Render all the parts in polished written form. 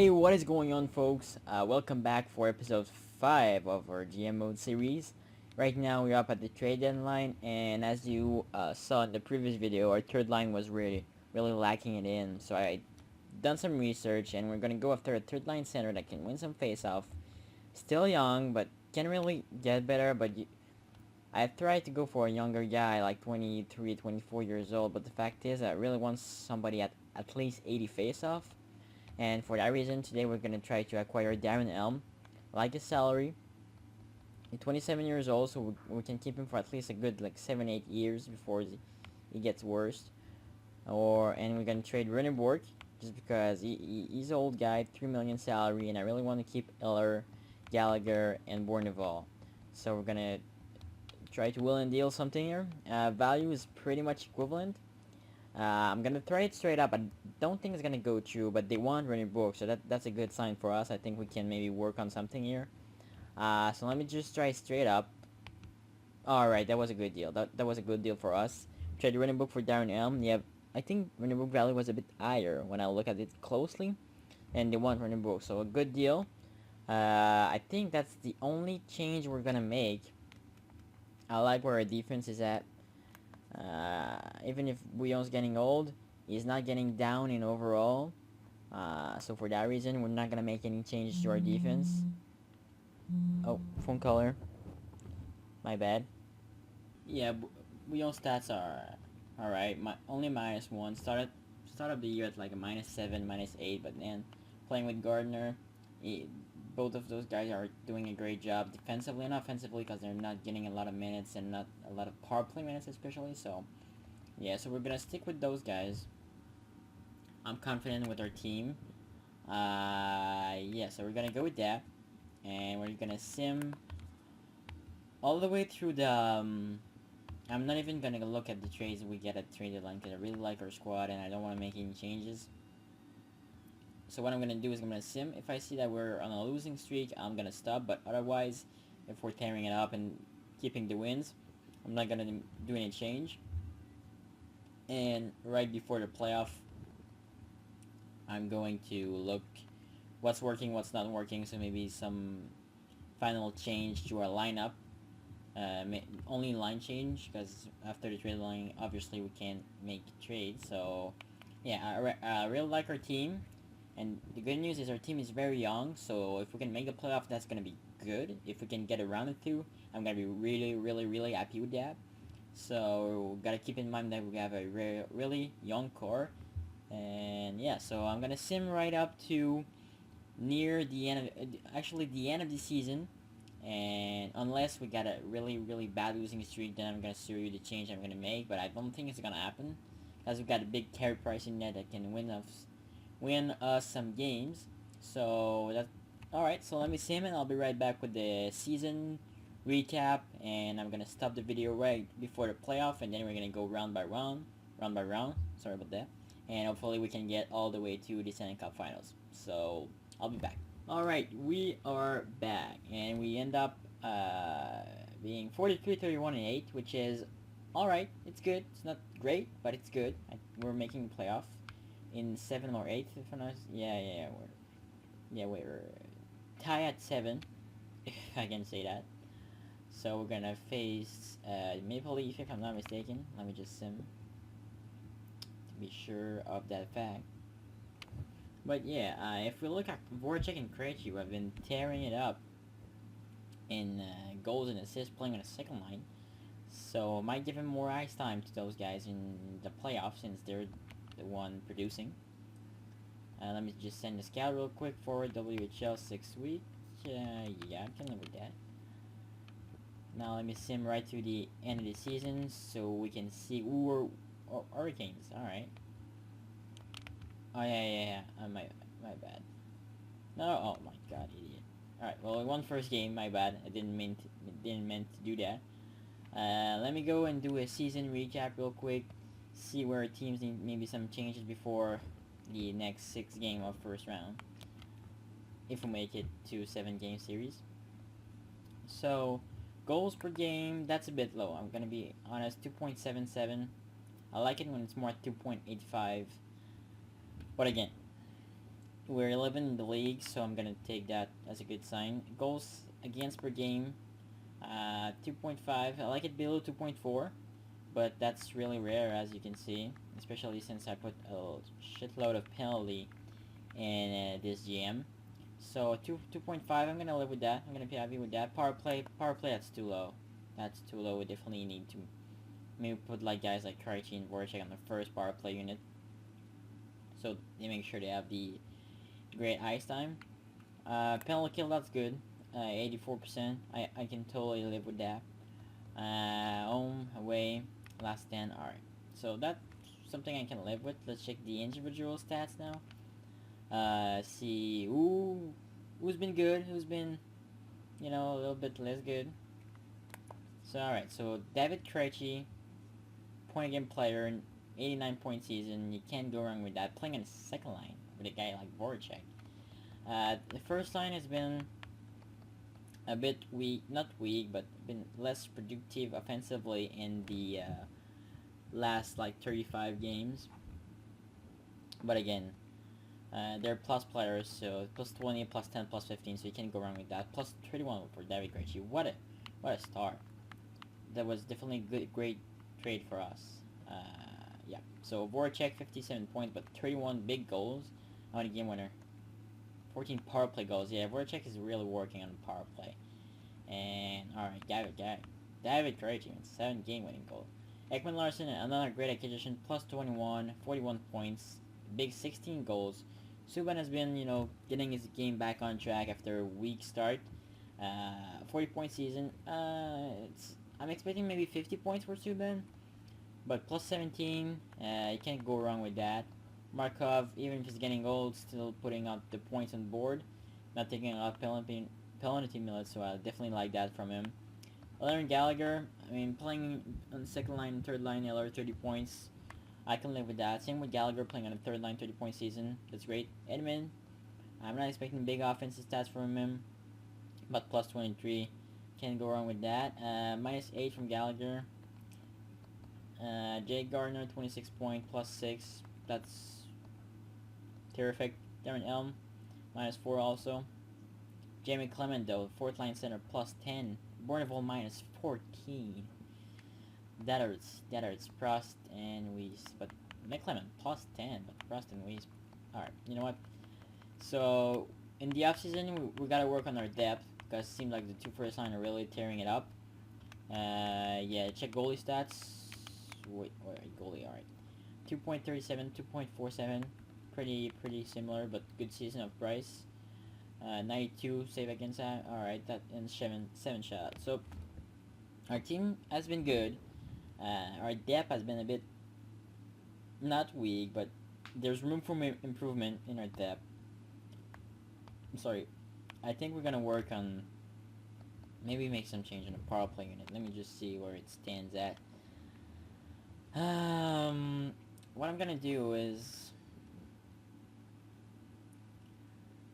Hey, what is going on, folks? Welcome back for episode 5 of our GM mode series. Right now we're up at the trade deadline, and as you saw in the previous video, our third line was really lacking it in. So I done some research, and we're gonna go after a third line center that can win some face-off. Still young, but can really get better. But I tried to go for a younger guy, like 23, 24 years old. But the fact is, I really want somebody at least 80 face-off. And for that reason, today we're going to try to acquire Darren Elm. I like his salary. He's 27 years old, so we can keep him for at least a good like 7-8 years before he gets worse. And we're going to trade Renneborg just because he's an old guy, 3 million salary, and I really want to keep Eller, Gallagher, and Bourneval. So we're going to try to will and deal something here. Value is pretty much equivalent. I'm gonna try it straight up. I don't think it's gonna go through, but they want running book, so that's a good sign for us. I think we can maybe work on something here. So let me just try straight up. Alright, that was a good deal. That was a good deal for us. Tried the running book for Darren Elm. Yeah, I think running book value was a bit higher when I look at it closely. And they want running book, so a good deal. I think that's the only change we're gonna make. I like where our defense is at. Even if Bouillon's getting old, he's not getting down in overall. So for that reason, we're not gonna make any changes to our defense. Oh, phone caller. My bad. Yeah, Bouillon's stats are alright. Only -1. Start of the year at like a -7, -8, but then playing with Gardner, both of those guys are doing a great job defensively and offensively because they're not getting a lot of minutes and not a lot of power play minutes especially. So yeah, so we're gonna stick with those guys. I'm confident with our team. Yeah, so we're gonna go with that, and we're gonna sim all the way through the I'm not even gonna look at the trades we get at trade deadline because I really like our squad and I don't want to make any changes. So what I'm going to do is I'm going to sim. If I see that we're on a losing streak, I'm going to stop. But otherwise, if we're tearing it up and keeping the wins, I'm not going to do any change. And right before the playoff, I'm going to look what's working, what's not working. So maybe some final change to our lineup. Only line change, because after the trade line, obviously we can't make trades. So yeah, I really like our team. And the good news is our team is very young, so if we can make the playoff, that's going to be good. If we can get around it through, I'm going to be really happy with that. So, got to keep in mind that we have a really young core. And yeah, so I'm going to sim right up to near the end of, actually the end of the season. And unless we got a really bad losing streak, then I'm going to show you the change I'm going to make. But I don't think it's going to happen, because we've got a big carry price in there that can win us some games. So that's alright. So let me sim and I'll be right back with the season recap, and I'm gonna stop the video right before the playoff, and then we're gonna go round by round. Sorry about that. And hopefully we can get all the way to the Stanley Cup Finals. So I'll be back. Alright, we are back, and we end up being 43-31-8, which is alright. It's good. It's not great, but it's good. We're making the playoff in 7th or 8th, if I'm not. We're tie at 7, if I can say that. So we're gonna face Maple Leaf, if I'm not mistaken. Let me just sim to be sure of that fact. But yeah, if we look at Voracek and Krejci, who have been tearing it up in goals and assists, playing on a second line. So might give him more ice time to those guys in the playoffs, since they're the one producing. Let me just send the scout real quick for WHL 6 weeks. Yeah, I can live with that. Now let me sim right to the end of the season so we can see. Ooh, Hurricanes. Alright. Oh, yeah. My bad. No, oh my god, idiot. Alright, well, we won first game, my bad. I didn't mean to do that. Let me go and do a season recap real quick. See where teams need maybe some changes before the next 6 game of first round, if we make it to 7 game series. So goals per game, that's a bit low, I'm gonna be honest. 2.77. I like it when it's more 2.85, but again, We're 11 in the league, so I'm gonna take that as a good sign. Goals against per game, 2.5. I like it below 2.4, but that's really rare, as you can see, especially since I put a shitload of penalty in this GM. So 2.5, I'm gonna live with that. I'm gonna be happy with that. Power play, that's too low. That's too low. We definitely need to maybe put like guys like Krejci and Voracek on the first power play unit, so they make sure they have the great ice time. Penalty kill, that's good. 84%. I can totally live with that. Home, away, last stand. Alright. So that's something I can live with. Let's check the individual stats now. See who's been good, who's been, a little bit less good. So alright, so David Krejci, point a game player, 89 point season. You can't go wrong with that. Playing on the second line with a guy like Voracek. The first line has been a bit weak, not weak, but been less productive offensively in the last like 35 games. But again, they're plus players, so plus 20, plus 10, plus 15, so you can't go wrong with that. Plus 31 for David Krejci. What a start. That was definitely a great trade for us. Yeah. So Voracek 57 points, but 31 big goals on a game winner. 14 power play goals. Yeah, Voracek is really working on the power play. And alright, David Krejci, 7 game winning goal. Ekman Larson, another great acquisition, plus 21, 41 points, big 16 goals. Subban has been, getting his game back on track after a weak start. 40-point season. I'm expecting maybe 50 points for Subban, but plus 17, you can't go wrong with that. Markov, even if he's getting old, still putting up the points on board, not taking a lot of penalty minutes, so I definitely like that from him. Aaron Gallagher, playing on the second line and third line, LR 30 points. I can live with that. Same with Gallagher playing on the third line, 30-point season. That's great. Edmund, I'm not expecting big offensive stats from him, but plus 23. Can't go wrong with that. Minus 8 from Gallagher. Jake Gardner, 26 point, plus 6. That's terrific. Darren Elm, minus 4 also. Jamie Clement, though, 4th line center, plus 10. Bourneval, minus 14. That hurts. Prost and Weiss. But McClement, plus 10. But Prost and Weiss. Alright, you know what? So, in the offseason, we gotta work on our depth, because it seems like the two first line are really tearing it up. Yeah, check goalie stats. Wait, goalie, alright. 2.37, 2.47. Pretty similar, but good season of Bryce. 92 save against that. Alright, that and 7 shots. So, our team has been good. Our depth has been a bit not weak, but there's room for improvement in our depth. I'm sorry. I think we're gonna work on maybe make some change in the power play unit. Let me just see where it stands at. What I'm gonna do is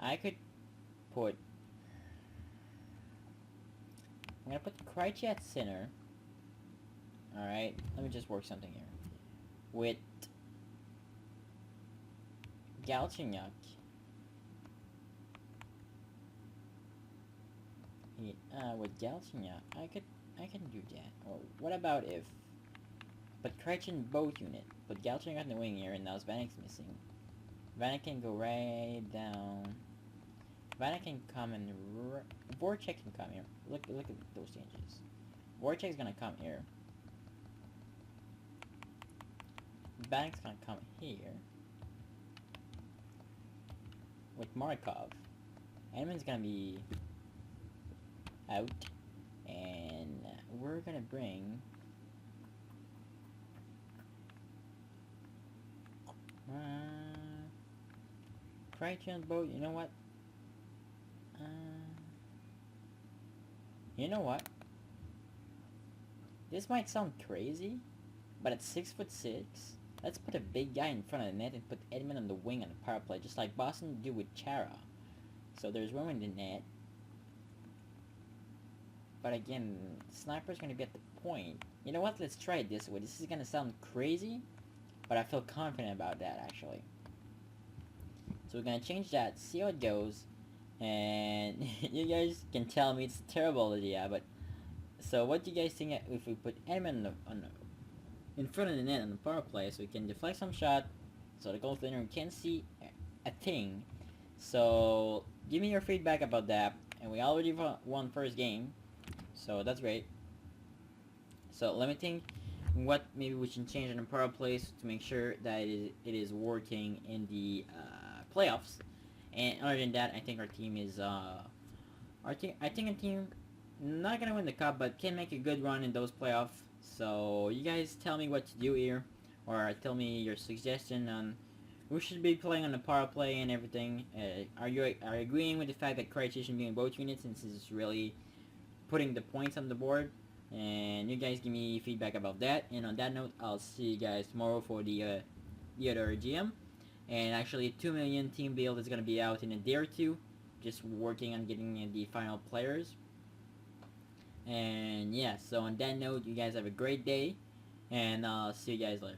I could put. I'm gonna put Krejci at center. Alright, let me just work something here. With Galchenyuk. With Galchenyuk, I can do that. Or what about if... But Krejci in both unit. But Galchenyuk in the wing here, and now Vanek's missing. Vanek can go right down. Vanek can come and... Voracek can come here. Look at those changes. Voracek's gonna come here. Vanek's gonna come here. With Markov. Edmund's gonna be out. And we're gonna bring... Krejci on boat, you know what? You know what? This might sound crazy, but at 6'6", let's put a big guy in front of the net and put Edmund on the wing on the power play, just like Boston did with Chara. So there's room in the net. But again, Sniper's gonna be at the point. You know what? Let's try it this way. This is gonna sound crazy, but I feel confident about that, actually. So we're gonna change that, see how it goes, and you guys can tell me it's a terrible idea, but so what do you guys think if we put Edmund in front of the net on the power play so we can deflect some shot so the goaltender can see a thing. So give me your feedback about that. And we already won first game, so that's great. So let me think what maybe we should change in the power plays to make sure that it is working in the playoffs. And other than that, I think our team is I think our team not gonna win the cup, but can make a good run in those playoffs. So you guys tell me what to do here, or tell me your suggestion on who should be playing on the power play and everything. Are you agreeing with the fact that Krejci should be in both units since it's really putting the points on the board? And you guys give me feedback about that. And on that note, I'll see you guys tomorrow for the other GM. And actually, 2 million team build is gonna be out in a day or two. Just working on getting the final players. And yeah, so on that note, you guys have a great day, and I'll see you guys later.